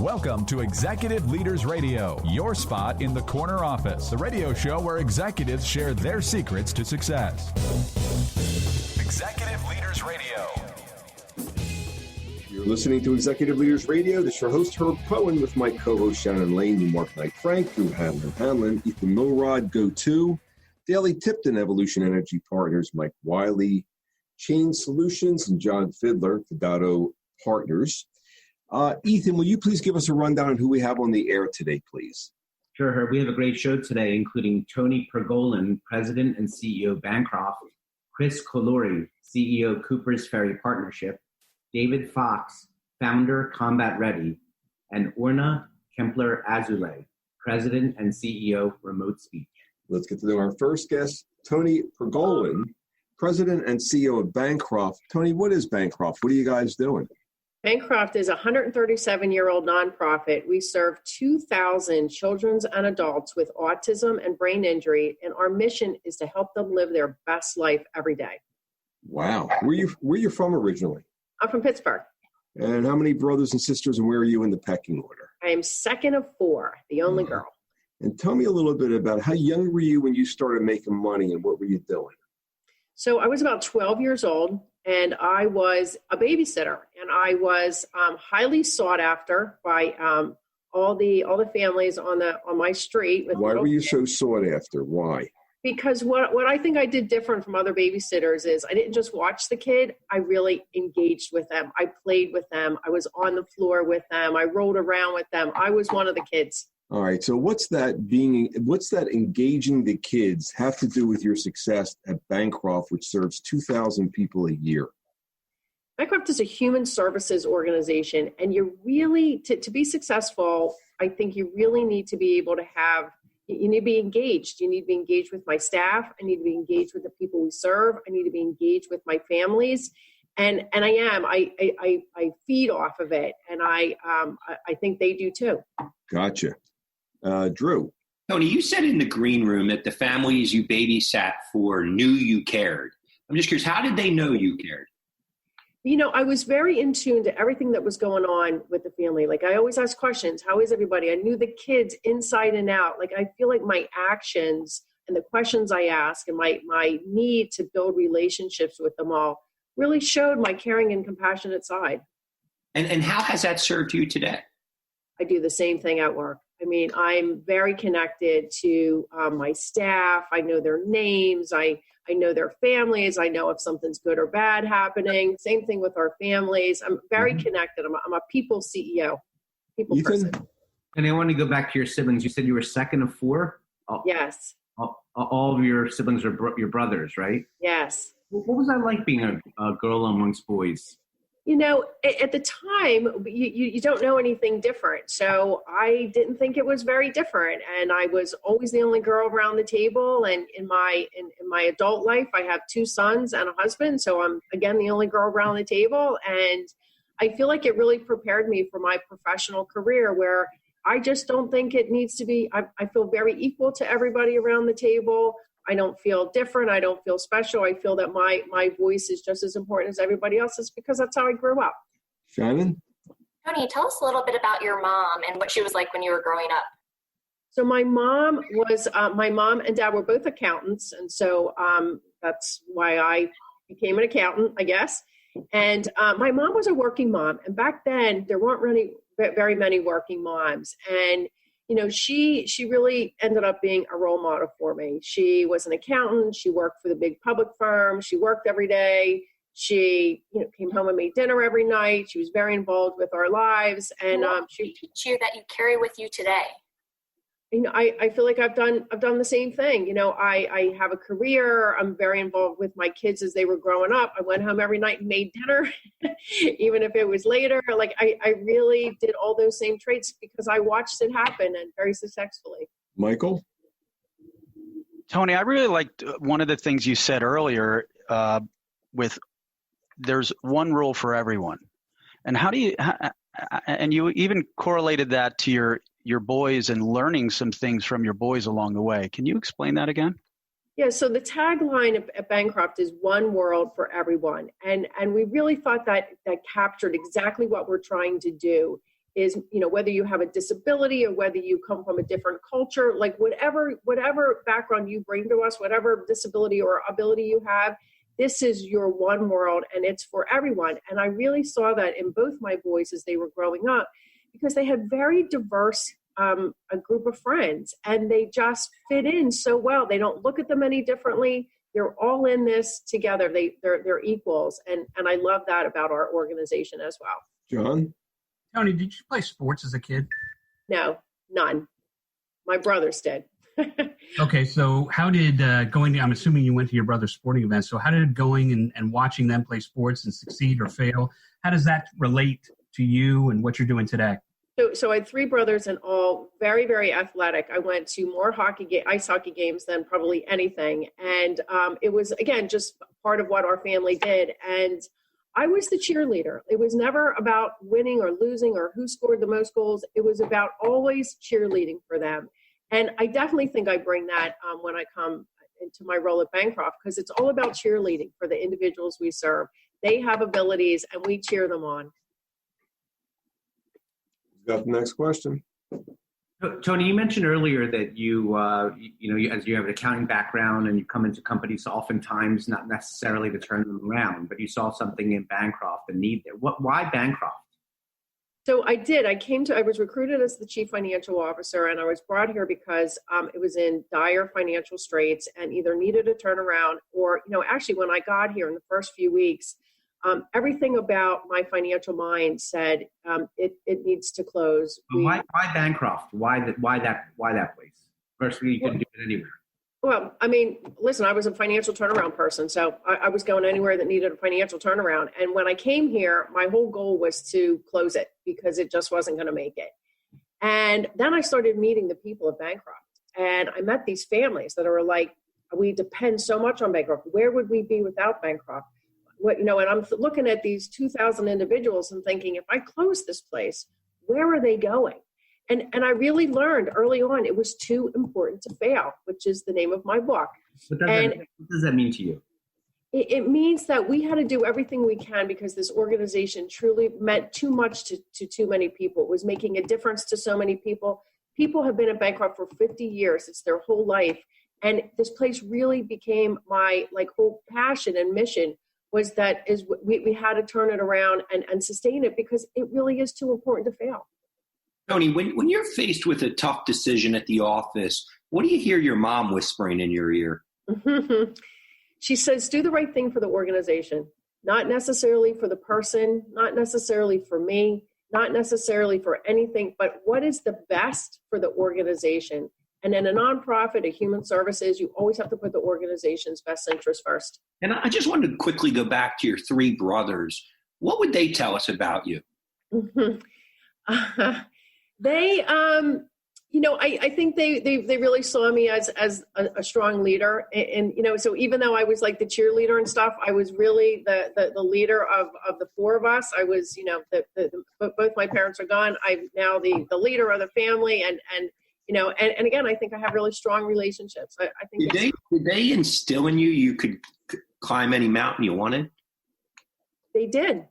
Welcome to Executive Leaders Radio, your spot in the corner office, the radio show where executives share their secrets to success. Executive Leaders Radio. You're listening to Executive Leaders Radio. This is your host, Herb Cohen, with my co-host, Shannon Lane, New Mark Knight Frank, Drew Hanlon, Ethan Milrod, Go2, Daily Tipton, Evolution Energy Partners, Mike Wiley, Chain Solutions, and John Fiddler, Fidato Partners. Ethan, will you please give us a rundown on who we have on the air today, please? Sure, Herb. We have a great show today, including Toni Pergolin, President and CEO, Bancroft, Kris, Kolluri, CEO, Cooper's Ferry Partnership, David Fox, Founder, Combat Ready, and Orna, Kempler-Azulay, President and CEO, RemoteSpeech. Let's get to know our first guest, Toni Pergolin, President and CEO of Bancroft. Toni, what is Bancroft? What are you guys doing? Bancroft is a 137-year-old nonprofit. We serve 2,000 children and adults with autism and brain injury, and our mission is to help them live their best life every day. Wow. Where you from originally? I'm from Pittsburgh. And how many brothers and sisters, and where are you in the pecking order? I am second of four, the only girl. And tell me a little bit about how young were you when you started making money, and what were you doing? So I was about 12 years old, and I was a babysitter, and I was highly sought after by all the families on my street. Why were you so sought after? Why? Because what I think I did different from other babysitters is I didn't just watch the kid. I really engaged with them. I played with them. I was on the floor with them. I rolled around with them. I was one of the kids. All right. So what's that engaging the kids have to do with your success at Bancroft, which serves 2,000 people a year? Bancroft is a human services organization, and you really, to be successful, I think you really need to be able to you need to be engaged. You need to be engaged with my staff. I need to be engaged with the people we serve. I need to be engaged with my families. And I am. I feed off of it, and I think they do too. Gotcha. Drew. Toni, you said in the green room that the families you babysat for knew you cared. I'm just curious, how did they know you cared? You know, I was very in tune to everything that was going on with the family. Like, I always asked questions. How is everybody? I knew the kids inside and out. Like, I feel like my actions and the questions I ask and my need to build relationships with them all really showed my caring and compassionate side. And how has that served you today? I do the same thing at work. I mean, I'm very connected to my staff. I know their names. I know their families. I know if something's good or bad happening. Same thing with our families. I'm very connected. I'm a people CEO, people person. And I want to go back to your siblings. You said you were second of four? Yes. All of your siblings are your brothers, right? Yes. What was that like being a girl amongst boys? You know, at the time, you don't know anything different. So I didn't think it was very different. And I was always the only girl around the table. And in my adult life, I have two sons and a husband. So I'm, again, the only girl around the table. And I feel like it really prepared me for my professional career, where I just don't think it needs to be. I feel very equal to everybody around the table. I don't feel different. I don't feel special. I feel that my voice is just as important as everybody else's because that's how I grew up. Shannon? Toni, tell us a little bit about your mom and what she was like when you were growing up. So my mom and dad were both accountants. And so that's why I became an accountant, I guess. And my mom was a working mom. And back then, there weren't really very many working moms. And you know, she really ended up being a role model for me. She was an accountant. She worked for the big public firm. She worked every day. She, came home and made dinner every night. She was very involved with our lives. And she teach you that you carry with you today. I feel like I've done the same thing. I have a career. I'm very involved with my kids as they were growing up. I went home every night and made dinner, even if it was later. Like I really did all those same traits because I watched it happen, and very successfully. Michael? Toni, I really liked one of the things you said earlier with there's one rule for everyone. And and you even correlated that to your boys and learning some things from your boys along the way. Can you explain that again? Yeah, so the tagline at Bancroft is one world for everyone. And we really thought that captured exactly what we're trying to do is, whether you have a disability or whether you come from a different culture, like whatever background you bring to us, whatever disability or ability you have, this is your one world and it's for everyone. And I really saw that in both my boys as they were growing up, because they had very diverse a group of friends, and they just fit in so well. They don't look at them any differently. They're all in this together. They're equals. And I love that about our organization as well. John? Toni, did you play sports as a kid? No, none. My brothers did. Okay, so how did I'm assuming you went to your brother's sporting events, so how did going and watching them play sports and succeed or fail, how does that relate to you and what you're doing today? So I had three brothers and all very, very athletic. I went to more ice hockey games than probably anything. And it was, again, just part of what our family did. And I was the cheerleader. It was never about winning or losing or who scored the most goals. It was about always cheerleading for them. And I definitely think I bring that when I come into my role at Bancroft, because it's all about cheerleading for the individuals we serve. They have abilities and we cheer them on. Got the next question. Toni, you mentioned earlier that you as you have an accounting background and you come into companies oftentimes not necessarily to turn them around, but you saw something in Bancroft, the need there. Why Bancroft? So I did. I was recruited as the chief financial officer, and I was brought here because it was in dire financial straits and either needed a turnaround or, actually when I got here in the first few weeks, everything about my financial mind said it needs to close. Why Bancroft? Why that place? Firstly, you couldn't do it anywhere. Well, I mean, listen, I was a financial turnaround person, so I was going anywhere that needed a financial turnaround. And when I came here, my whole goal was to close it because it just wasn't going to make it. And then I started meeting the people of Bancroft, and I met these families that are like, we depend so much on Bancroft. Where would we be without Bancroft? And I'm looking at these 2,000 individuals and thinking, if I close this place, where are they going? And I really learned early on it was too important to fail, which is the name of my book. What does that mean to you? It means that we had to do everything we can because this organization truly meant too much to too many people. It was making a difference to so many people. People have been at Bancroft for 50 years. It's their whole life. And this place really became my whole passion and mission was that we had to turn it around and sustain it because it really is too important to fail. Toni, when you're faced with a tough decision at the office, what do you hear your mom whispering in your ear? She says, do the right thing for the organization, not necessarily for the person, not necessarily for me, not necessarily for anything, but what is the best for the organization? And in a nonprofit, a human services, you always have to put the organization's best interest first. And I just wanted to quickly go back to your three brothers. What would they tell us about you? They, I think they really saw me as a strong leader. And, so even though I was like the cheerleader and stuff, I was really the leader of the four of us. I was, both my parents are gone. I'm now the leader of the family. And again, I think I have really strong relationships. I think did they instill in you could climb any mountain you wanted? They did,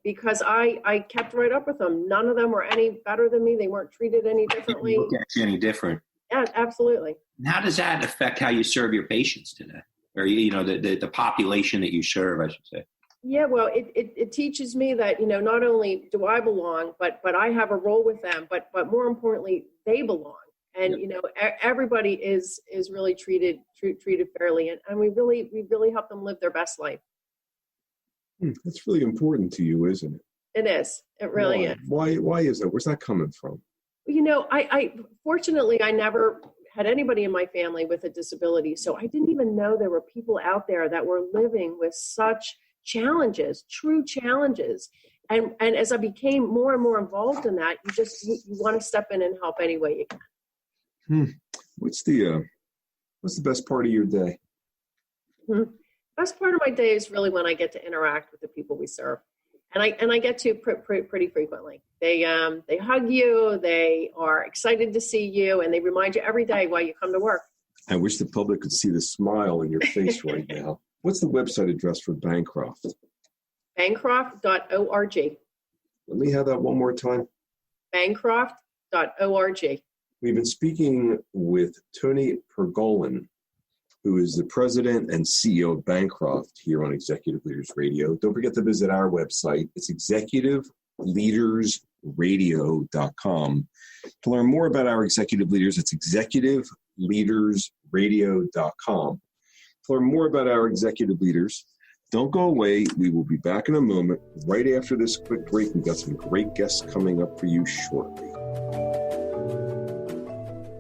because I kept right up with them. None of them were any better than me. They weren't treated any differently. Look at you any different. Yeah, absolutely. And how does that affect how you serve your patients today? Or, the population that you serve, I should say. Yeah, well, it teaches me that, not only do I belong, but I have a role with them, but more importantly, they belong. And, everybody is really treated fairly. And we really help them live their best life. That's really important to you, isn't it? It is. It really is. Why is that? Where's that coming from? I fortunately, I never had anybody in my family with a disability. So I didn't even know there were people out there that were living with such challenges, true challenges. And as I became more and more involved in that, you want to step in and help any way you can. What's the best part of your day? Best part of my day is really when I get to interact with the people we serve, and I get to pretty frequently. They hug you, they are excited to see you, and they remind you every day why you come to work. I wish the public could see the smile in your face right now. What's the website address for Bancroft? Bancroft.org. Let me have that one more time. bancroft.org. We've been speaking with Toni Pergolin, who is the president and CEO of Bancroft here on Executive Leaders Radio. Don't forget to visit our website. It's executiveleadersradio.com. To learn more about our executive leaders, it's executiveleadersradio.com. To learn more about our executive leaders, don't go away. We will be back in a moment. Right after this quick break, we've got some great guests coming up for you shortly.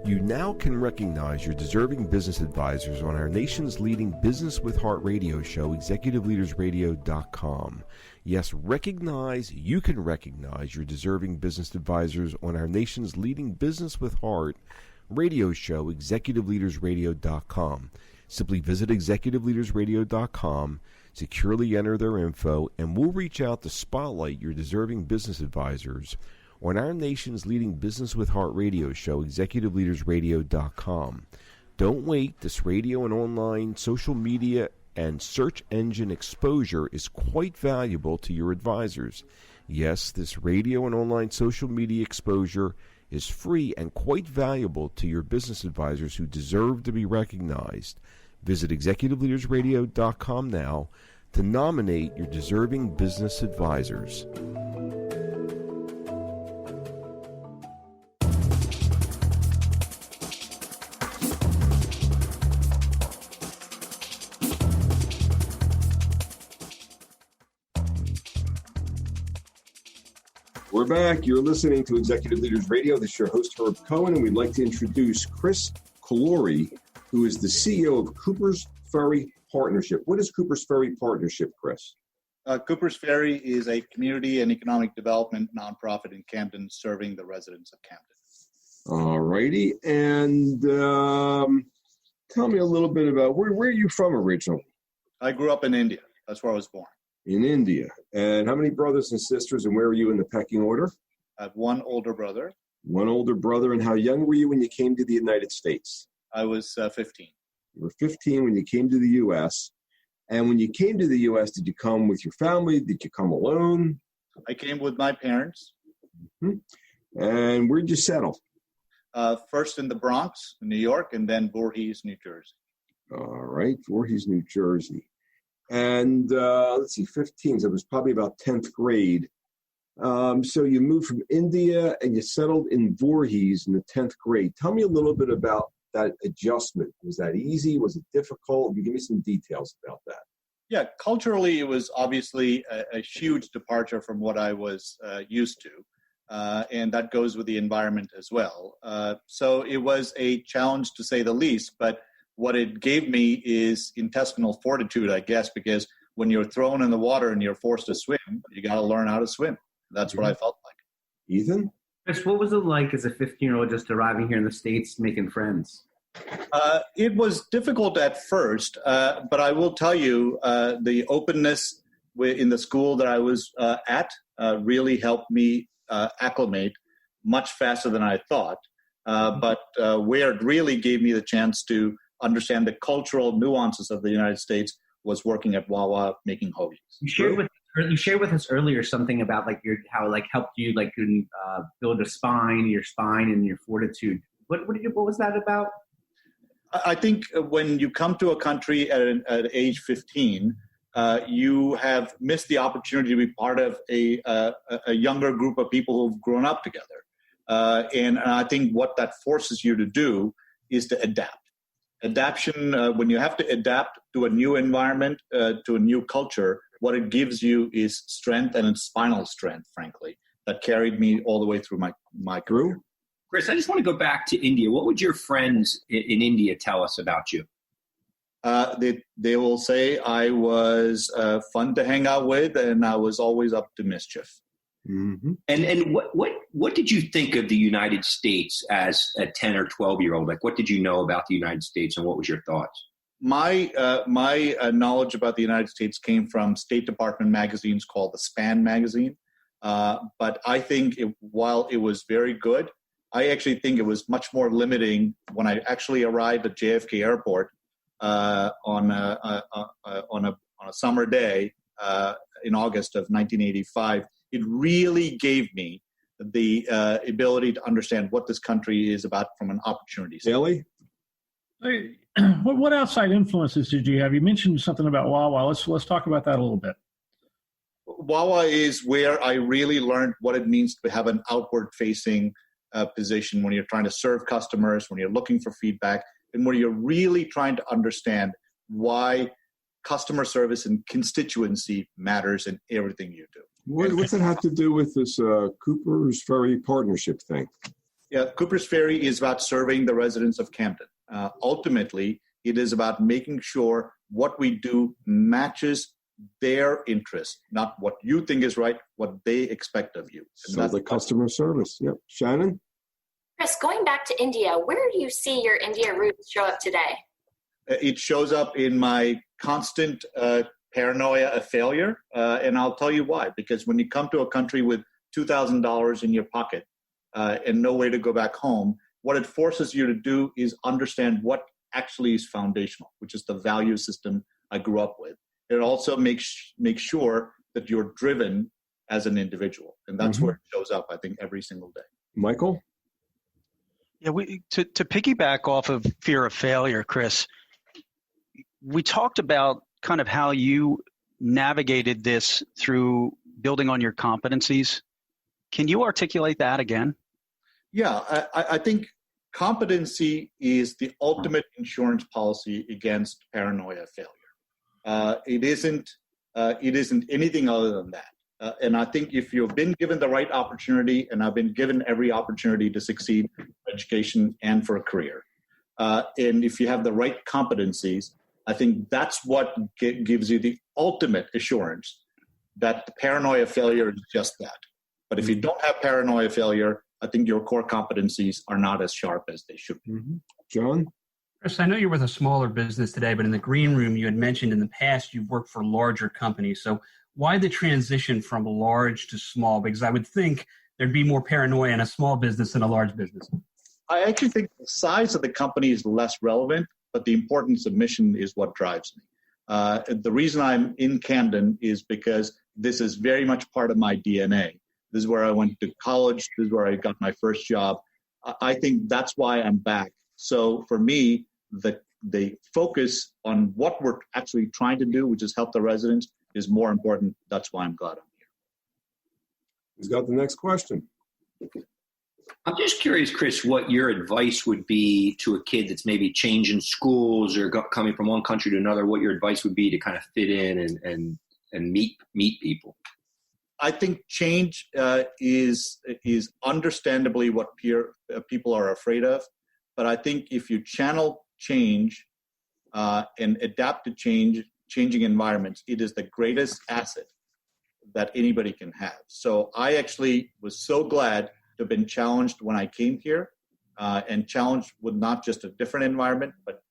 You now can recognize your deserving business advisors on our nation's leading Business with Heart radio show, executiveleadersradio.com. Yes, you can recognize your deserving business advisors on our nation's leading Business with Heart radio show, executiveleadersradio.com. Simply visit executiveleadersradio.com, securely enter their info, and we'll reach out to spotlight your deserving business advisors on our nation's leading Business with Heart radio show, executiveleadersradio.com. Don't wait. This radio and online social media and search engine exposure is quite valuable to your advisors. Yes, this radio and online social media exposure is free and quite valuable to your business advisors who deserve to be recognized. Visit executiveleadersradio.com now to nominate your deserving business advisors. We're back. You're listening to Executive Leaders Radio. This is your host, Herb Cohen, and we'd like to introduce Kris, Kolluri, who is the CEO of Cooper's Ferry Partnership. What is Cooper's Ferry Partnership, Kris? Cooper's Ferry is a community and economic development nonprofit in Camden serving the residents of Camden. All righty. And tell me a little bit about where are you from originally? I grew up in India. That's where I was born. In India. And how many brothers and sisters, and where are you in the pecking order? I have one older brother. One older brother. And how young were you when you came to the United States? I was 15. You were 15 when you came to the U.S. And when you came to the U.S., did you come with your family? Did you come alone? I came with my parents. Mm-hmm. And where'd you settle? First in the Bronx, New York, and then Voorhees, New Jersey. All right, Voorhees, New Jersey. And let's see, 15, so it was probably about 10th grade. So you moved from India and you settled in Voorhees in the 10th grade. Tell me a little bit about that adjustment. Was that easy? Was it difficult? Give me some details about that. Yeah, culturally, it was obviously a huge departure from what I was used to. And that goes with the environment as well. So it was a challenge to say the least, but what it gave me is intestinal fortitude, I guess, because when you're thrown in the water and you're forced to swim, you got to learn how to swim. That's what I felt like. Ethan? Kris, what was it like as a 15-year-old just arriving here in the States, making friends? It was difficult at first, but I will tell you the openness in the school that I was at really helped me acclimate much faster than I thought. But where it really gave me the chance to understand the cultural nuances of the United States was working at Wawa making hoagies. You shared with us earlier something about like how helped you build your spine and your fortitude. What was that about? I think when you come to a country at age 15, you have missed the opportunity to be part of a younger group of people who've grown up together. And I think what that forces you to do is to adapt. Adaption, when you have to adapt to a new environment, to a new culture, what it gives you is strength, and it's spinal strength, frankly, that carried me all the way through my career. Kris, I just want to go back to India. What would your friends in India tell us about you? They will say I was fun to hang out with, and I was always up to mischief. Mm-hmm. And what did you think of the United States as a 10 or 12-year-old? Like, what did you know about the United States, and what was your thoughts? My knowledge about the United States came from State Department magazines called the Span magazine. But I think while it was very good, I actually think it was much more limiting when I actually arrived at JFK Airport on a summer day in August of 1985. It really gave me the ability to understand what this country is about from an opportunity standpoint. Haley? What outside influences did you have? You mentioned something about Wawa. Let's talk about that a little bit. Wawa is where I really learned what it means to have an outward-facing position when you're trying to serve customers, when you're looking for feedback, and when you're really trying to understand why customer service and constituency matters in everything you do. What's that have to do with this Cooper's Ferry partnership thing? Yeah, Cooper's Ferry is about serving the residents of Camden. Ultimately, it is about making sure what we do matches their interest, not what you think is right, what they expect of you. And so the customer service. Yep. Shannon? Kris, going back to India, where do you see your India roots show up today? It shows up in my constant paranoia of failure, and I'll tell you why. Because when you come to a country with $2,000 in your pocket and no way to go back home, what it forces you to do is understand what actually is foundational, which is the value system I grew up with. It also makes sure that you're driven as an individual, and that's where it shows up, I think, every single day. Michael? Yeah, to piggyback off of fear of failure, Kris, we talked about kind of how you navigated this through building on your competencies. Can you articulate that again? Yeah, I think competency is the ultimate insurance policy against paranoia failure. It isn't anything other than that. And I think if you've been given the right opportunity, and I've been given every opportunity to succeed in education and for a career, and if you have the right competencies, I think that's what gives you the ultimate assurance that the paranoia failure is just that. But if you don't have paranoia failure, I think your core competencies are not as sharp as they should be. John? Kris, I know you're with a smaller business today, but in the green room, you had mentioned in the past you've worked for larger companies. So why the transition from large to small? Because I would think there'd be more paranoia in a small business than a large business. I actually think the size of the company is less relevant, but the importance of mission is what drives me. The reason I'm in Camden is because this is very much part of my DNA. This is where I went to college. This is where I got my first job. I think that's why I'm back. So for me, the focus on what we're actually trying to do, which is help the residents, is more important. That's why I'm glad I'm here. Who's got the next question? I'm just curious, Kris, what your advice would be to a kid that's maybe changing schools or coming from one country to another, what your advice would be to kind of fit in and meet people. I think change is understandably what people are afraid of. But I think if you channel change and adapt to changing environments, it is the greatest asset that anybody can have. So I actually was so glad to have been challenged when I came here and challenged with not just a different environment, but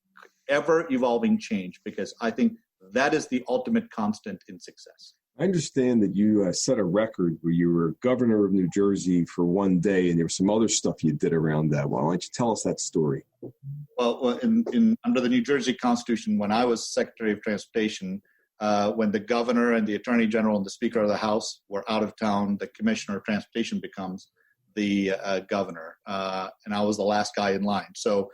ever-evolving change, because I think that is the ultimate constant in success. I understand that you set a record where you were governor of New Jersey for one day, and there was some other stuff you did around that. Why don't you tell us that story? Well, under the New Jersey Constitution, when I was Secretary of Transportation, when the governor and the Attorney General and the Speaker of the House were out of town, the Commissioner of Transportation becomes the governor, and I was the last guy in line. So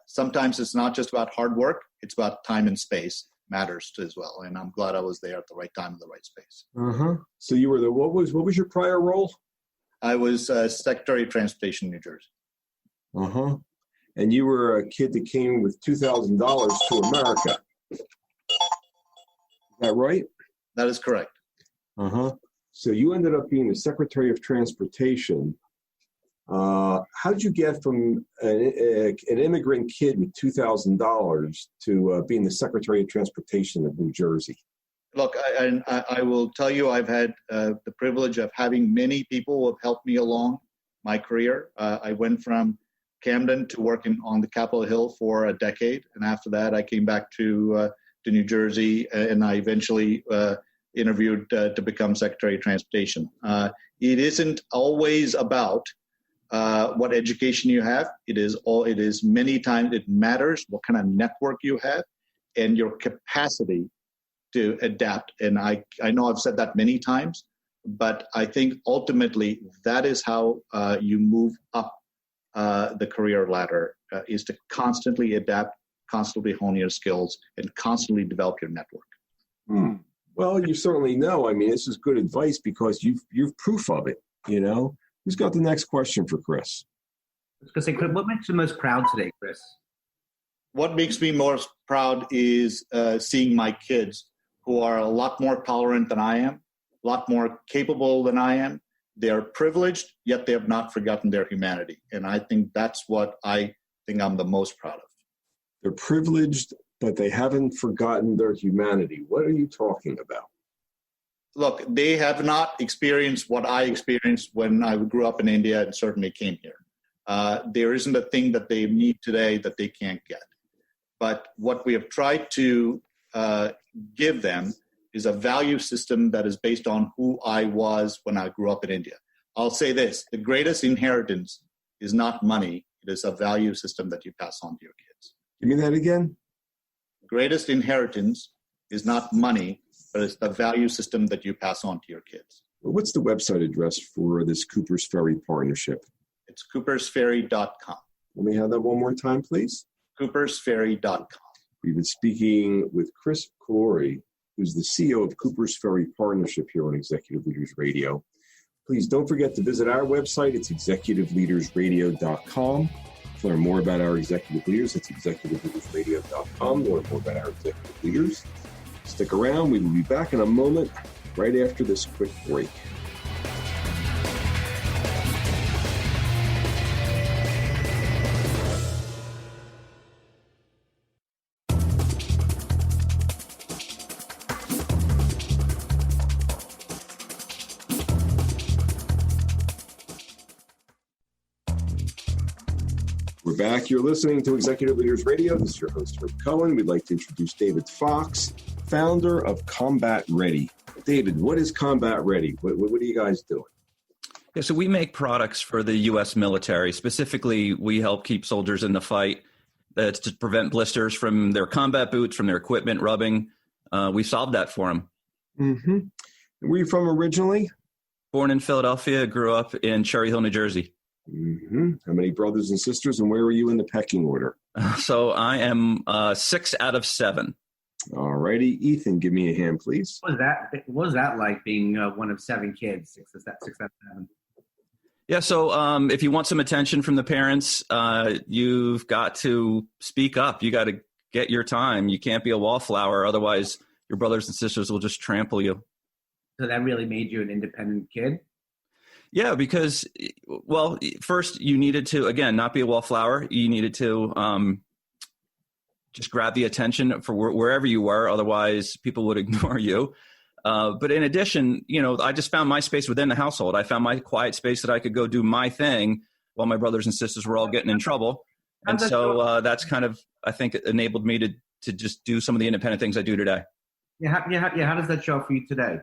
sometimes it's not just about hard work; it's about time and space. Matters as well, and I'm glad I was there at the right time in the right space. So you were what was your prior role? I was Secretary of Transportation in New Jersey. And you were a kid that came with $2,000 to America. Is that right? That is correct. So you ended up being the Secretary of Transportation. How did you get from an immigrant kid with $2,000 to being the Secretary of Transportation of New Jersey? Look, I will tell you, I've had the privilege of having many people who have helped me along my career. I went from Camden to working on the Capitol Hill for a decade, and after that, I came back to New Jersey, and I eventually interviewed to become Secretary of Transportation. It isn't always about what education you have. It is many times it matters what kind of network you have and your capacity to adapt. And I know I've said that many times, But I think ultimately that is how you move up the career ladder, is to constantly adapt, constantly hone your skills, and constantly develop your network. Well, you certainly know. I mean, this is good advice because you've proof of it, you know. Who's got the next question for Kris? I was going to say, what makes you most proud today, Kris? What makes me most proud is seeing my kids, who are a lot more tolerant than I am, a lot more capable than I am. They are privileged, yet they have not forgotten their humanity. And I think that's what I think I'm the most proud of. They're privileged, but they haven't forgotten their humanity. What are you talking about? Look, they have not experienced what I experienced when I grew up in India and certainly came here. There isn't a thing that they need today that they can't get. But what we have tried to give them is a value system that is based on who I was when I grew up in India. I'll say this, the greatest inheritance is not money. It is a value system that you pass on to your kids. Give me that again. The greatest inheritance is not money, but it's the value system that you pass on to your kids. What's the website address for this Cooper's Ferry partnership? It's coopersferry.com. Let me have that one more time, please. coopersferry.com. We've been speaking with Kris Kolluri, who's the CEO of Cooper's Ferry Partnership here on Executive Leaders Radio. Please don't forget to visit our website. It's executiveleadersradio.com. To learn more about our executive leaders, it's executiveleadersradio.com. To learn more about our executive leaders. Stick around. We will be back in a moment right after this quick break. We're back. You're listening to Executive Leaders Radio. This is your host, Herb Cohen. We'd like to introduce David Fox, founder of Combat Ready. David, what is Combat Ready? What are you guys doing? Yeah, so we make products for the U.S. military. Specifically, we help keep soldiers in the fight. That's to prevent blisters from their combat boots, from their equipment rubbing. We solved that for them. Mm-hmm. Where are you from originally? Born in Philadelphia, grew up in Cherry Hill, New Jersey. Mm-hmm. How many brothers and sisters, and where are you in the pecking order? So I am 6 out of 7. All righty. Ethan, give me a hand, please. What was that like being one of 7 kids, 6 out of 7? Yeah, so if you want some attention from the parents, you've got to speak up. You got to get your time. You can't be a wallflower, otherwise your brothers and sisters will just trample you. So that really made you an independent kid? Yeah, because, well, first you needed to, again, not be a wallflower. You needed to just grab the attention for wherever you were. Otherwise, people would ignore you. But in addition, I just found my space within the household. I found my quiet space that I could go do my thing while my brothers and sisters were all getting in trouble. And so that's kind of, I think, enabled me to just do some of the independent things I do today. How does that show up for you today?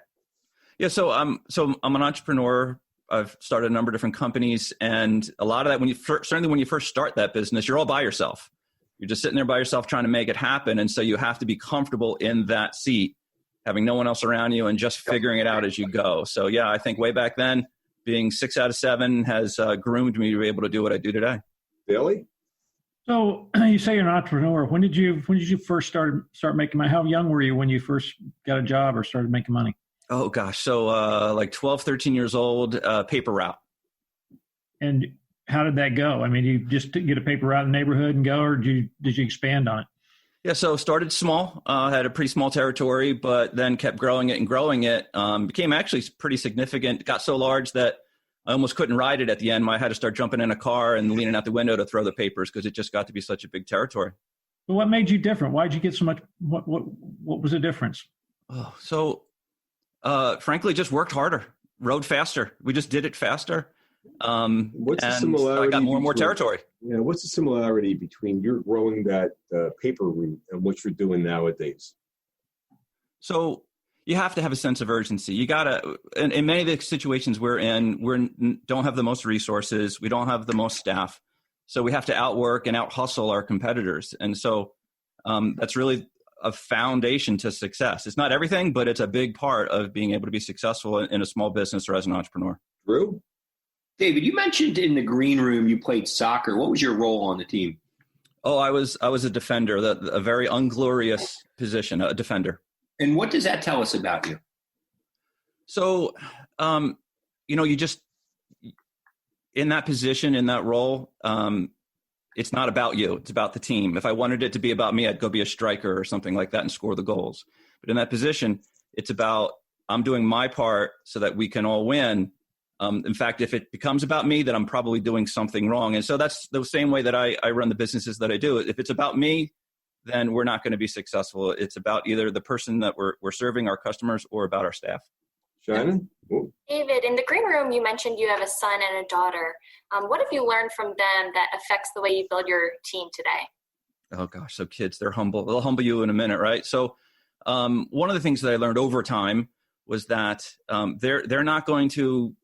Yeah, so I'm an entrepreneur. I've started a number of different companies, and a lot of that, certainly when you first start that business, you're all by yourself. You're just sitting there by yourself trying to make it happen, and so you have to be comfortable in that seat, having no one else around you and just figuring it out as you go. So yeah, I think way back then, being 6 out of 7 has groomed me to be able to do what I do today. Billy? So you say you're an entrepreneur. When did you first start making money? How young were you when you first got a job or started making money? Oh, gosh. So like 12, 13 years old, paper route. And how did that go? I mean, you just get a paper route in the neighborhood and go, or did you expand on it? Yeah, so started small, had a pretty small territory, but then kept growing it and growing it. Became actually pretty significant. Got so large that I almost couldn't ride it at the end. I had to start jumping in a car and leaning out the window to throw the papers because it just got to be such a big territory. But what made you different? Why did you get so much? What was the difference? Oh, so frankly, just worked harder, rode faster. We just did it faster. What's the similarity? I got more and more territory. Yeah, what's the similarity between you're growing that paper route and what you're doing nowadays? So you have to have a sense of urgency. You gotta, in many of the situations we're in, we don't have the most resources. We don't have the most staff. So we have to outwork and out hustle our competitors. And so that's really a foundation to success. It's not everything, but it's a big part of being able to be successful in a small business or as an entrepreneur. Drew? David, you mentioned in the green room you played soccer. What was your role on the team? Oh, I was a defender, a very unglorious position, a defender. And what does that tell us about you? So, you just, in that position, in that role, it's not about you. It's about the team. If I wanted it to be about me, I'd go be a striker or something like that and score the goals. But in that position, it's about I'm doing my part so that we can all win. In fact, if it becomes about me, then I'm probably doing something wrong. And so that's the same way that I run the businesses that I do. If it's about me, then we're not going to be successful. It's about either the person that we're serving, our customers, or about our staff. Shannon? Ooh. David, in the green room, you mentioned you have a son and a daughter. What have you learned from them that affects the way you build your team today? Oh gosh, so kids, they're humble. They'll humble you in a minute, right? So one of the things that I learned over time was that they're not going to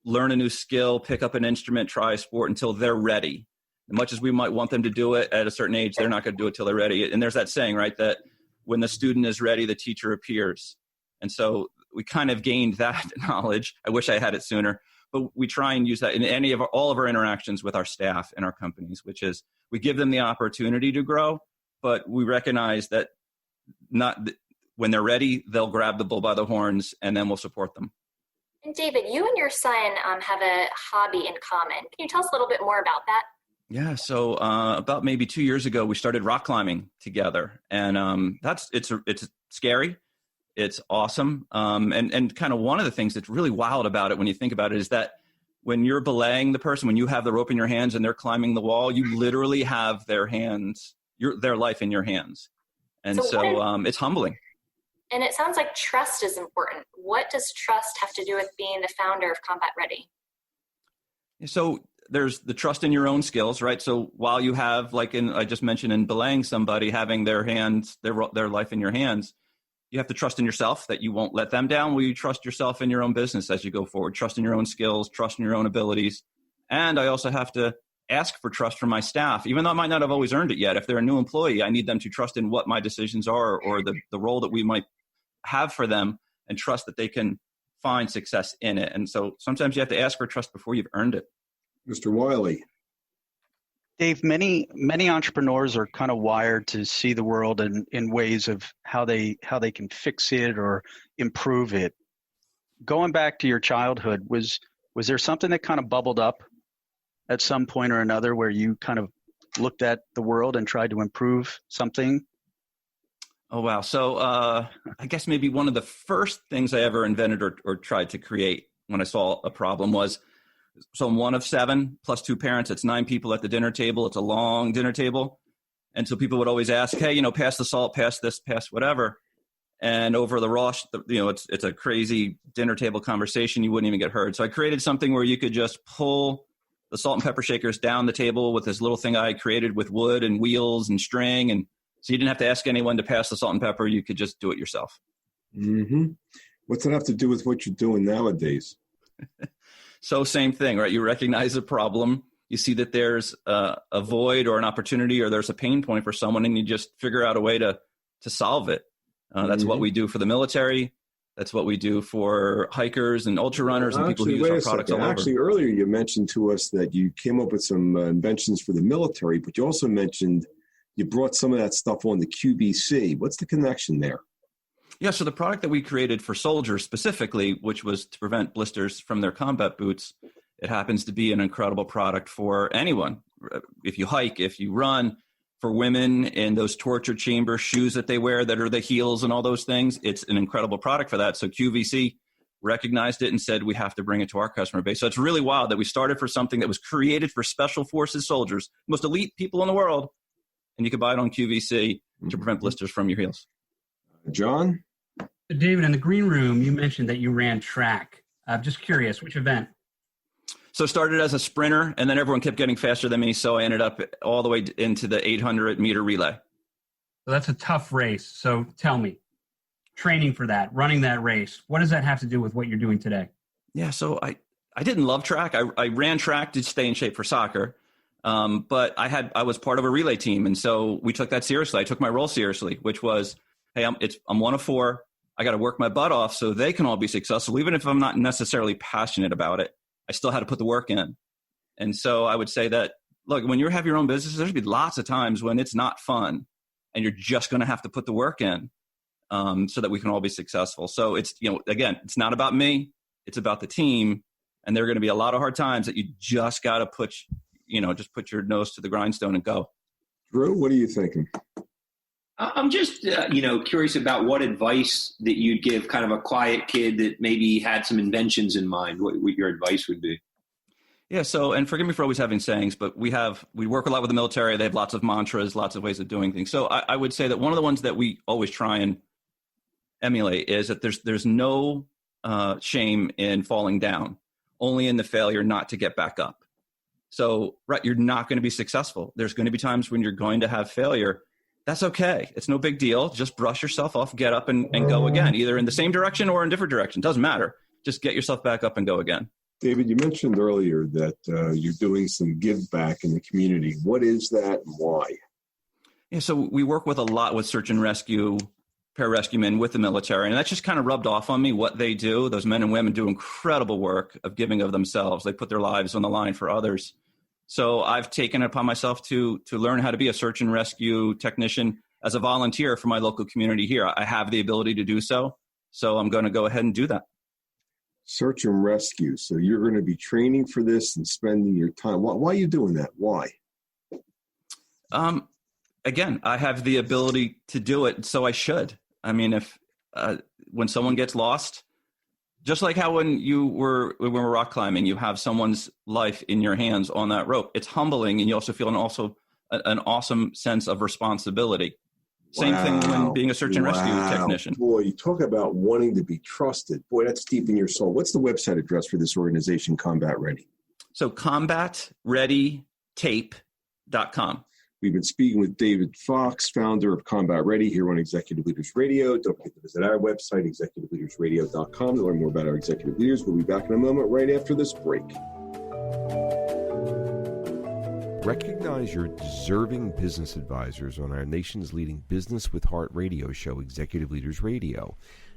learn a new skill, pick up an instrument, try a sport until they're ready. As much as we might want them to do it at a certain age, they're not going to do it till they're ready. And there's that saying, right, that when the student is ready, the teacher appears. And so we kind of gained that knowledge. I wish I had it sooner, but we try and use that in all of our interactions with our staff and our companies, which is we give them the opportunity to grow, but we recognize that when they're ready, they'll grab the bull by the horns, and then we'll support them. And David, you and your son have a hobby in common. Can you tell us a little bit more about that? Yeah, so about maybe 2 years ago, we started rock climbing together, and it's scary. It's awesome. And kind of one of the things that's really wild about it when you think about it is that when you're belaying the person, when you have the rope in your hands and they're climbing the wall, you literally have their life in your hands. And so it's humbling. And it sounds like trust is important. What does trust have to do with being the founder of Combat Ready? So there's the trust in your own skills, right? So while you have, I just mentioned in belaying somebody, having their life in your hands, you have to trust in yourself that you won't let them down. Will you trust yourself in your own business as you go forward? Trust in your own skills, trust in your own abilities. And I also have to ask for trust from my staff, even though I might not have always earned it yet. If they're a new employee, I need them to trust in what my decisions are or the role that we might have for them, and trust that they can find success in it. And so sometimes you have to ask for trust before you've earned it. Mr. Wiley. Dave, many entrepreneurs are kind of wired to see the world in ways of how they can fix it or improve it. Going back to your childhood, was there something that kind of bubbled up at some point or another where you kind of looked at the world and tried to improve something? Oh, wow. So I guess maybe one of the first things I ever invented or tried to create when I saw a problem was, so I'm one of 7 plus 2 parents. It's 9 people at the dinner table. It's a long dinner table. And so people would always ask, hey, pass the salt, pass this, pass whatever. And over the raw, it's a crazy dinner table conversation. You wouldn't even get heard. So I created something where you could just pull the salt and pepper shakers down the table with this little thing I created with wood and wheels and string. And so you didn't have to ask anyone to pass the salt and pepper. You could just do it yourself. Mm-hmm. What's that have to do with what you're doing nowadays? So same thing, right? You recognize a problem. You see that there's a void or an opportunity or there's a pain point for someone, and you just figure out a way to solve it. That's what we do for the military. That's what we do for hikers and ultra runners and people who use our products all over. Actually, earlier you mentioned to us that you came up with some inventions for the military, but you also mentioned you brought some of that stuff on the QVC. What's the connection there? Yeah, so the product that we created for soldiers specifically, which was to prevent blisters from their combat boots, it happens to be an incredible product for anyone. If you hike, if you run, for women in those torture chamber shoes that they wear that are the heels and all those things, it's an incredible product for that. So QVC recognized it and said, we have to bring it to our customer base. So it's really wild that we started for something that was created for special forces soldiers, most elite people in the world, and you can buy it on QVC to prevent blisters from your heels. John? David, in the green room, you mentioned that you ran track. I'm just curious, which event? So I started as a sprinter, and then everyone kept getting faster than me, so I ended up all the way into the 800-meter relay. So that's a tough race. So tell me, training for that, running that race, what does that have to do with what you're doing today? Yeah, so I didn't love track. I ran track to stay in shape for soccer. But I was part of a relay team, and so we took that seriously. I took my role seriously, which was, hey, I'm one of four. I got to work my butt off so they can all be successful, even if I'm not necessarily passionate about it. I still had to put the work in. And so I would say that, look, when you have your own business, there's going to be lots of times when it's not fun, and you're just going to have to put the work in so that we can all be successful. So it's, again, it's not about me. It's about the team. And there are going to be a lot of hard times that you just got to put your nose to the grindstone and go. Drew, what are you thinking? I'm just, curious about what advice that you'd give kind of a quiet kid that maybe had some inventions in mind, what your advice would be. Yeah. So, and forgive me for always having sayings, but we work a lot with the military. They have lots of mantras, lots of ways of doing things. So I would say that one of the ones that we always try and emulate is that there's no shame in falling down, only in the failure not to get back up. So, right, you're not going to be successful. There's going to be times when you're going to have failure. That's okay. It's no big deal. Just brush yourself off, get up and go again, either in the same direction or in different direction. Doesn't matter. Just get yourself back up and go again. David, you mentioned earlier that you're doing some give back in the community. What is that and why? Yeah, so we work with a lot with search and rescue, pararescue men with the military, and that's just kind of rubbed off on me what they do. Those men and women do incredible work of giving of themselves. They put their lives on the line for others. So I've taken it upon myself to learn how to be a search and rescue technician as a volunteer for my local community here. I have the ability to do so, so I'm going to go ahead and do that. Search and rescue. So you're going to be training for this and spending your time. Why are you doing that? Why? Again, I have the ability to do it, so I should. I mean, when someone gets lost, just like how when we're rock climbing, you have someone's life in your hands on that rope. It's humbling, and you also feel an awesome sense of responsibility. Same thing when being a search and rescue technician. Boy, you talk about wanting to be trusted. Boy, that's deep in your soul. What's the website address for this organization, Combat Ready? So combatreadytape.com. We've been speaking with David Fox, founder of Combat Ready, here on Executive Leaders Radio. Don't forget to visit our website, executiveleadersradio.com, to learn more about our executive leaders. We'll be back in a moment right after this break. Recognize your deserving business advisors on our nation's leading Business with Heart radio show, Executive Leaders Radio.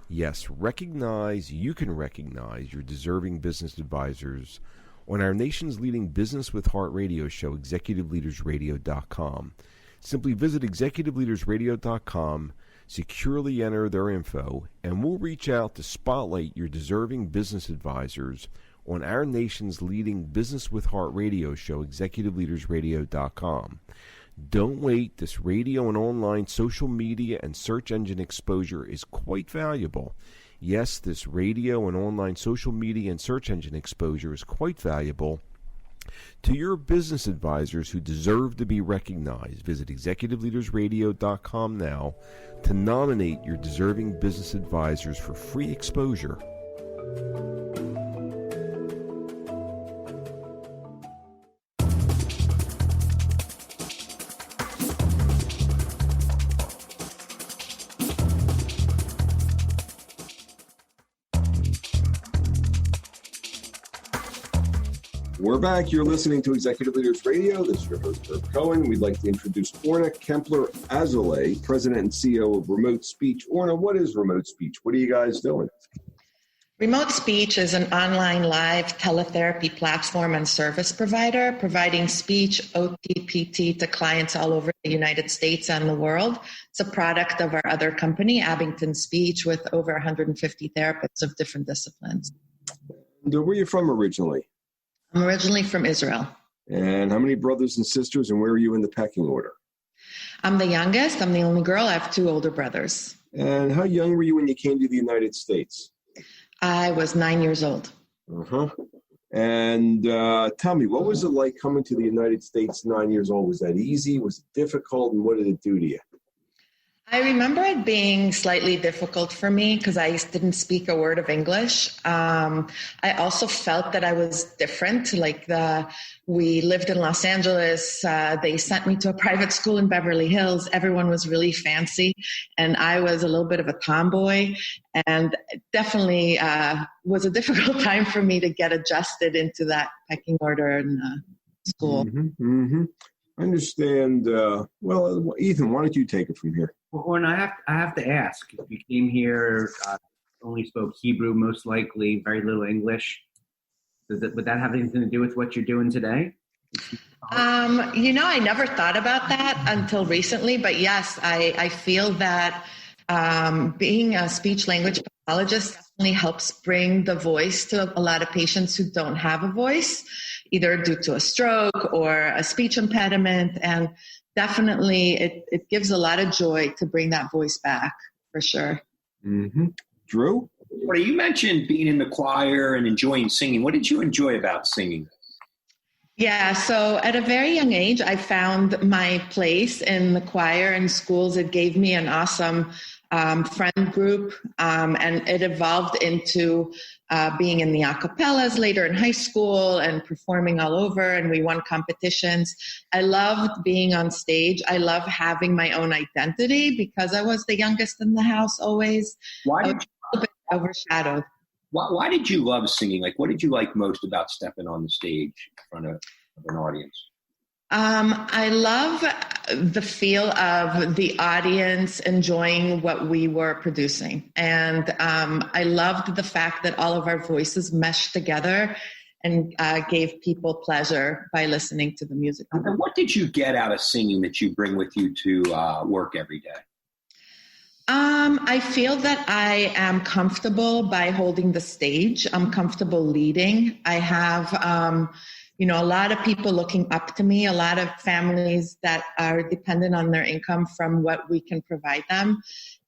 Yes, you can recognize your deserving business advisors on our nation's leading Business with Heart radio show, executiveleadersradio.com. Simply visit executiveleadersradio.com, securely enter their info, and we'll reach out to spotlight your deserving business advisors on our nation's leading Business with Heart radio show, executiveleadersradio.com. Don't wait. This radio and online social media and search engine exposure is quite valuable. Yes, this radio and online social media and search engine exposure is quite valuable to your business advisors who deserve to be recognized. Visit executiveleadersradio.com now to nominate your deserving business advisors for free exposure. We're back. You're listening to Executive Leaders Radio. This is your host, Herb Cohen. We'd like to introduce Orna Kempler-Azulay, President and CEO of RemoteSpeech. Orna, what is RemoteSpeech? What are you guys doing? RemoteSpeech is an online live teletherapy platform and service provider, providing speech, OT/PT to clients all over the United States and the world. It's a product of our other company, Abington Speech, with over 150 therapists of different disciplines. And where are you from originally? I'm originally from Israel. And how many brothers and sisters, and where are you in the pecking order? I'm the youngest. I'm the only girl. I have 2 older brothers. And how young were you when you came to the United States? I was 9 years old. And tell me, what was it like coming to the United States 9 years old? Was that easy? Was it difficult? And what did it do to you? I remember it being slightly difficult for me because I didn't speak a word of English. I also felt that I was different. We lived in Los Angeles. They sent me to a private school in Beverly Hills. Everyone was really fancy, and I was a little bit of a tomboy. And it definitely was a difficult time for me to get adjusted into that pecking order and school. I understand. Well, Ethan, why don't you take it from here? Well, and I have to ask. You came here, only spoke Hebrew, most likely, very little English. Would that have anything to do with what you're doing today? I never thought about that until recently, but yes, I feel that being a speech language pathologist definitely helps bring the voice to a lot of patients who don't have a voice, either due to a stroke or a speech impediment. And definitely it gives a lot of joy to bring that voice back, for sure. Drew? Well, you mentioned being in the choir and enjoying singing. What did you enjoy about singing? Yeah, so at a very young age, I found my place in the choir in schools. It gave me an awesome friend group, and it evolved into being in the a cappellas later in high school and performing all over, and we won competitions. I loved being on stage. I love having my own identity because I was the youngest in the house always. Why did a bit overshadowed. Why did you love singing? Like, what did you like most about stepping on the stage in front of an audience? I love the feel of the audience enjoying what we were producing. And I loved the fact that all of our voices meshed together and gave people pleasure by listening to the music. And what did you get out of singing that you bring with you to work every day? I feel that I am comfortable by holding the stage. I'm comfortable leading. I have, a lot of people looking up to me, a lot of families that are dependent on their income from what we can provide them.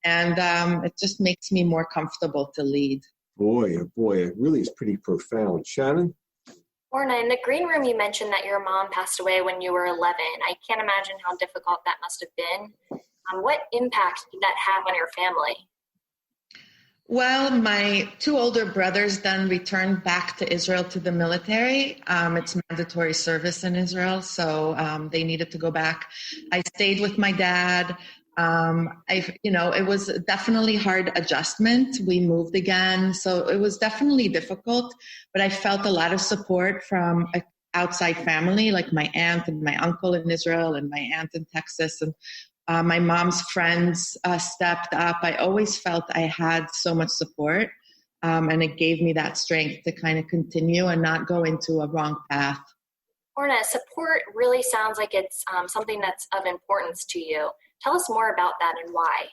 And it just makes me more comfortable to lead. Boy, oh boy, it really is pretty profound. Shannon? Orna, in the green room, you mentioned that your mom passed away when you were 11. I can't imagine how difficult that must have been. What impact did that have on your family? Well, my two older brothers then returned back to Israel to the military. It's mandatory service in Israel, so they needed to go back. I stayed with my dad. It was definitely hard adjustment. We moved again, so it was definitely difficult, but I felt a lot of support from an outside family, like my aunt and my uncle in Israel and my aunt in Texas, and my mom's friends stepped up. I always felt I had so much support, and it gave me that strength to kind of continue and not go into a wrong path. Orna, support really sounds like it's something that's of importance to you. Tell us more about that and why.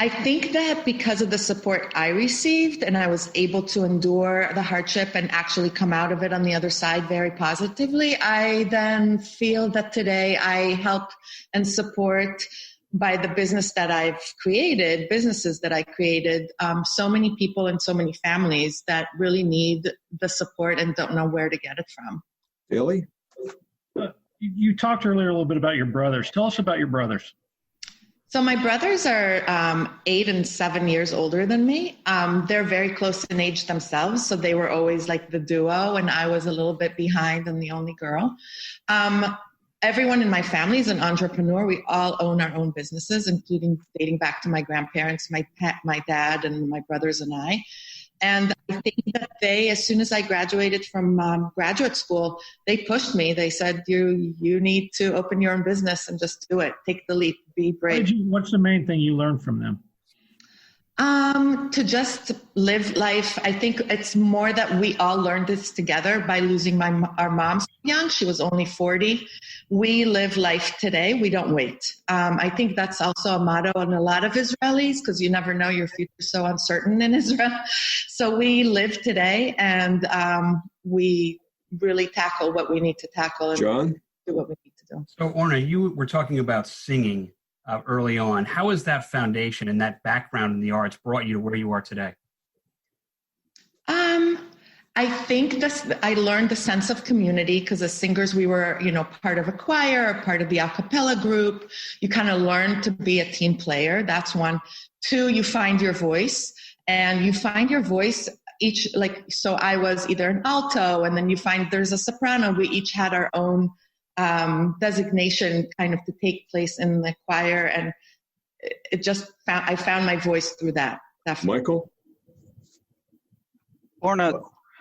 I think that because of the support I received and I was able to endure the hardship and actually come out of it on the other side very positively, I then feel that today I help and support by the businesses that I created, so many people and so many families that really need the support and don't know where to get it from. Billy? You talked earlier a little bit about your brothers. Tell us about your brothers. So my brothers are 8 and 7 years older than me. They're very close in age themselves, so they were always like the duo, and I was a little bit behind and the only girl. Everyone in my family is an entrepreneur. We all own our own businesses, including dating back to my grandparents, my dad, and my brothers and I. And I think that they, as soon as I graduated from graduate school, they pushed me. They said, you need to open your own business and just do it. Take the leap. Be brave. What's the main thing you learned from them? To just live life. I think it's more that we all learned this together by losing our mom so young. She was only 40. We live life today. We don't wait. I think that's also a motto on a lot of Israelis because you never know, your future is so uncertain in Israel. So we live today and we really tackle what we need to tackle and John? do what we need to do. So Orna, you were talking about singing early on. How has that foundation and that background in the arts brought you to where you are today? I think I learned the sense of community because as singers, we were, part of a choir, part of the a cappella group. You kind of learn to be a team player. That's one. 2, you find your voice, and you find your voice so I was either an alto, and then you find there's a soprano. We each had our own designation kind of to take place in the choir, and I found my voice through that. Definitely. Michael? Orna,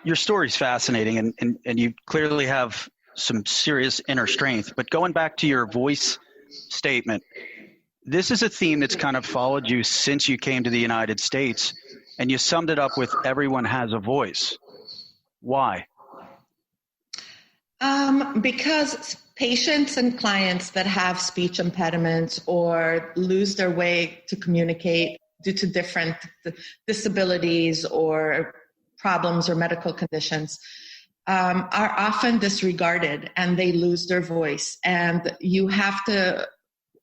your story's fascinating, and you clearly have some serious inner strength. But going back to your voice statement, this is a theme that's kind of followed you since you came to the United States, and you summed it up with everyone has a voice. Why? Because patients and clients that have speech impediments or lose their way to communicate due to different disabilities or problems or medical conditions are often disregarded, and they lose their voice. And you have to,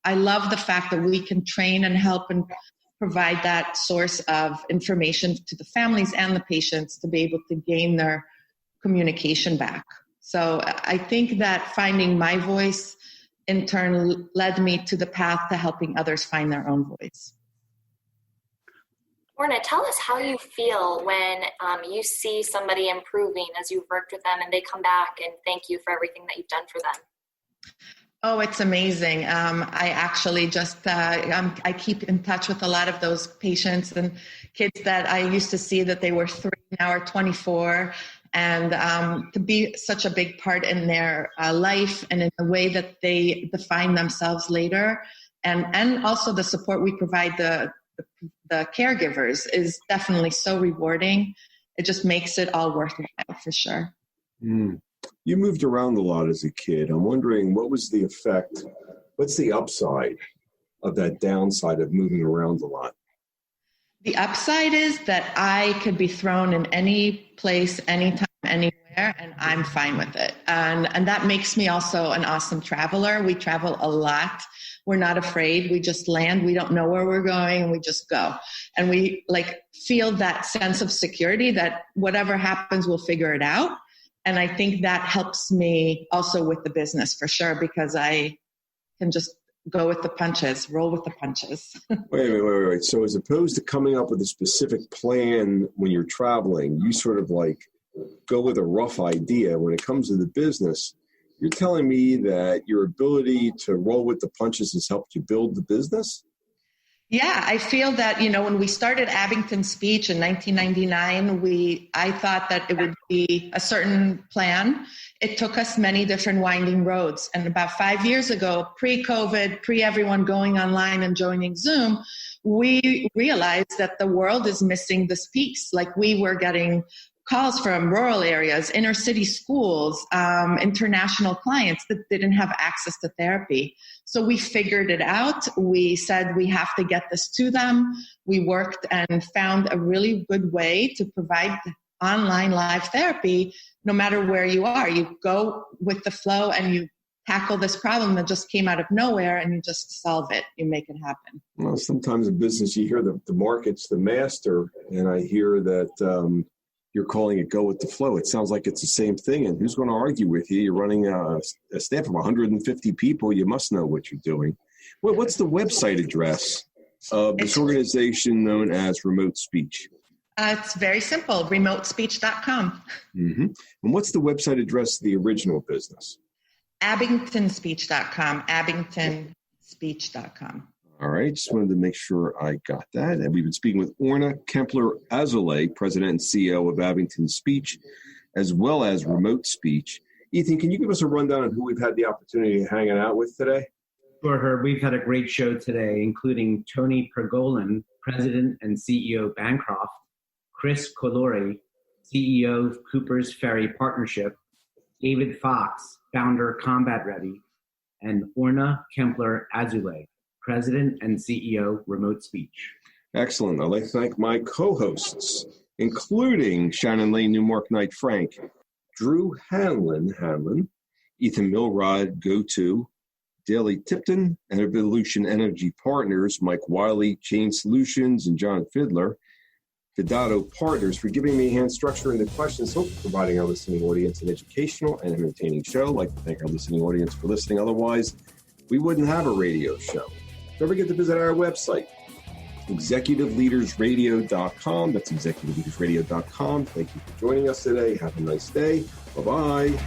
I love the fact that we can train and help and provide that source of information to the families and the patients to be able to gain their communication back. So I think that finding my voice in turn led me to the path to helping others find their own voice. Orna, tell us how you feel when you see somebody improving as you've worked with them and they come back and thank you for everything that you've done for them. Oh, it's amazing. I actually just, I keep in touch with a lot of those patients and kids that I used to see that they were 3, now are 24. And to be such a big part in their life and in the way that they define themselves later. And also the support we provide the caregivers is definitely so rewarding. It just makes it all worthwhile for sure. Mm. You moved around a lot as a kid. I'm wondering, what was the effect? What's the upside of that downside of moving around a lot? The upside is that I could be thrown in any place, anytime, anywhere, and I'm fine with it. And that makes me also an awesome traveler. We travel a lot. We're not afraid. We just land. We don't know where we're going, and we just go. And we feel that sense of security that whatever happens, we'll figure it out. And I think that helps me also with the business for sure, because I can just go with the punches, roll with the punches. Wait. So as opposed to coming up with a specific plan when you're traveling, you sort of go with a rough idea. When it comes to the business, you're telling me that your ability to roll with the punches has helped you build the business? Yeah, I feel that, when we started Abington Speech in 1999, I thought that it would be a certain plan. It took us many different winding roads. And about 5 years ago, pre-COVID, pre-everyone going online and joining Zoom, we realized that the world is missing this piece. We were getting calls from rural areas, inner city schools, international clients that didn't have access to therapy. So we figured it out. We said we have to get this to them. We worked and found a really good way to provide online live therapy no matter where you are. You go with the flow and you tackle this problem that just came out of nowhere and you just solve it. You make it happen. Well, sometimes in business you hear the market's the master, and I hear that you're calling it go with the flow. It sounds like it's the same thing. And who's going to argue with you? You're running a staff of 150 people. You must know what you're doing. Well, what's the website address of this organization known as RemoteSpeech? It's very simple, RemoteSpeech.com. Mm-hmm. And what's the website address of the original business? AbingtonSpeech.com, AbingtonSpeech.com. All right, just wanted to make sure I got that. And we've been speaking with Orna Kempler-Azulay, President and CEO of Abington Speech, as well as RemoteSpeech. Ethan, can you give us a rundown on who we've had the opportunity of hanging out with today? Sure, Herb. We've had a great show today, including Toni Pergolin, President and CEO of Bancroft, Kris, CEO of Cooper's Ferry Partnership, David Fox, founder of Combat Ready, and Orna Kempler-Azulay, President and CEO, RemoteSpeech. Excellent. I'd like to thank my co-hosts, including Shannon Lane, Newmark Knight Frank, Drew Hanlon, Ethan Milrod, GoTo, Daley Tipton, and Evolution Energy Partners, Mike Wiley, Chain Solutions, and John Fiddler, Fidato Partners, for giving me a hand structuring the questions, hopefully providing our listening audience an educational and entertaining show. I'd like to thank our listening audience for listening. Otherwise, we wouldn't have a radio show. Don't forget to visit our website, executiveleadersradio.com. That's executiveleadersradio.com. Thank you for joining us today. Have a nice day. Bye-bye.